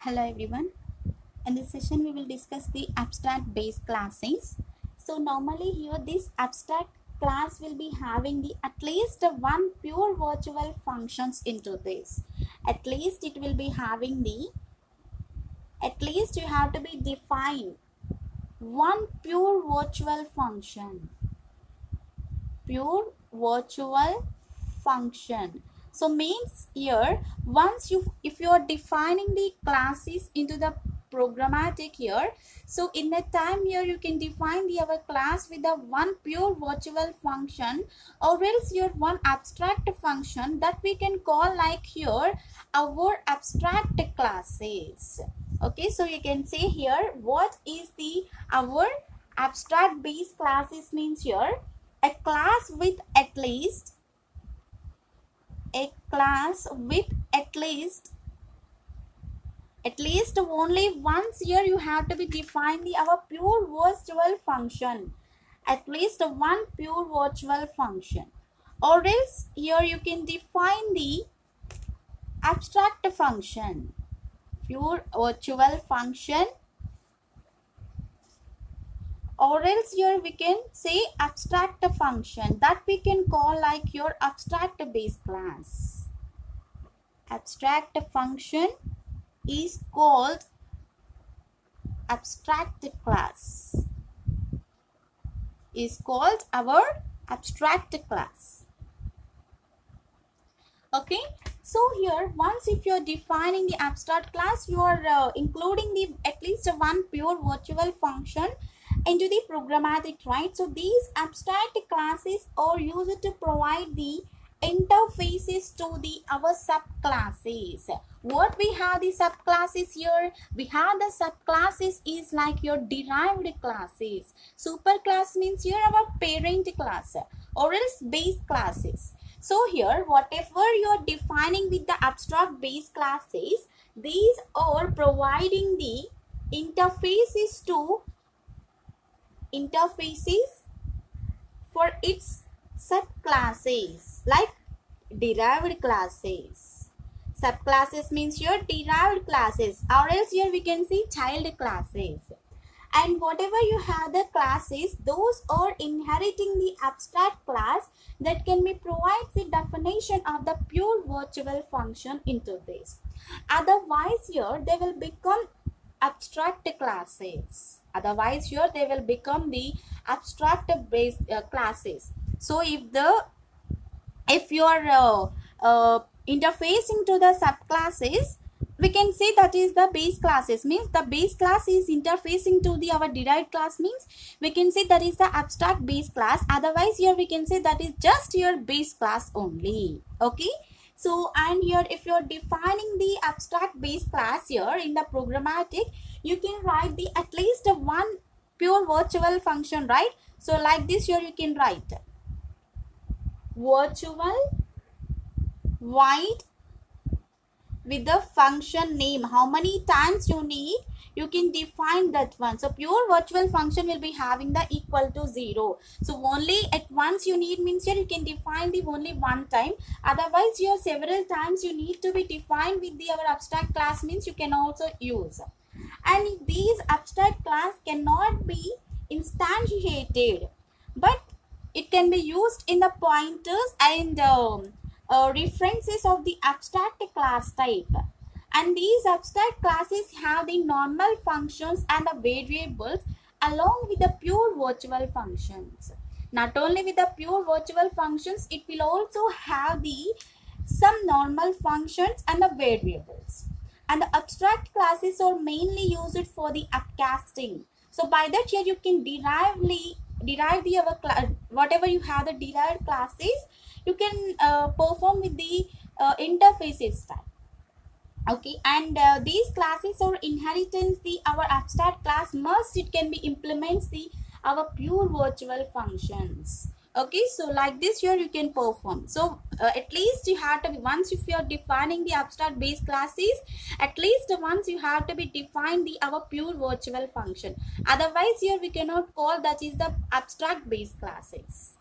Hello everyone. In this session we will discuss the abstract base classes. So normally here this abstract class will be having the at least one pure virtual functions into this. At least it will be having the at least you have to be define one pure virtual function. Pure virtual function. So means here once if you are defining the classes into the programmatic here, so in that time here you can define the our class with the one pure virtual function or else your one abstract function that we can call like here our abstract classes. Okay, so you can say here what is the our abstract base classes means here a class with at least only once here you have to be define the our pure virtual function, at least one pure virtual function, or else here you can define the abstract function, pure virtual function, or else here we can say abstract function that we can call like your abstract base class. Abstract function is called abstract class, is called our abstract class. Okay, so here once if you are defining the abstract class, you are including the at least one pure virtual function into the programmatic, right? So these abstract classes are used to provide the interfaces to the our subclasses. What we have the subclasses here, we have the subclasses is like your derived classes. Superclass means here our parent class or else base classes. So here whatever you are defining with the abstract base classes, these are providing the interfaces for its subclasses like derived classes. Subclasses means your derived classes, or else here we can see child classes. And whatever you have the classes, those are inheriting the abstract class that can be provides the definition of the pure virtual function into this. Otherwise here they will become abstract classes. Otherwise here they will become the abstract base classes. So if you are interfacing to the subclasses, we can say that is the base classes, means the base class is interfacing to the our derived class, means we can say that is the abstract base class. Otherwise here we can say that is just your base class only. Okay, so and here if you are defining the abstract base class here in the programmatic, you can write the at least one pure virtual function, right? So like this here you can write virtual void with the function name. How many times you need, you can define that one. So pure virtual function will be having the equal to 0. So only at once you need means here you can define the only one time. Otherwise here several times you need to be defined with the our abstract class means you can also use. And these abstract class cannot be instantiated, but it can be used in the pointers and references of the abstract class type. And these abstract classes have the normal functions and the variables along with the pure virtual functions. Not only with the pure virtual functions, it will also have the some normal functions and the variables. And the abstract classes are mainly used for the upcasting. So by that here you can derive the whatever you have the derived classes, you can perform with the interfaces type. Okay, and these classes or inheritance the our abstract class must it can be implements the our pure virtual functions. Okay, so like this here you can perform. So at least you have to be, once if you are defining the abstract base classes, at least once you have to be define the our pure virtual function. Otherwise here we cannot call that is the abstract base classes.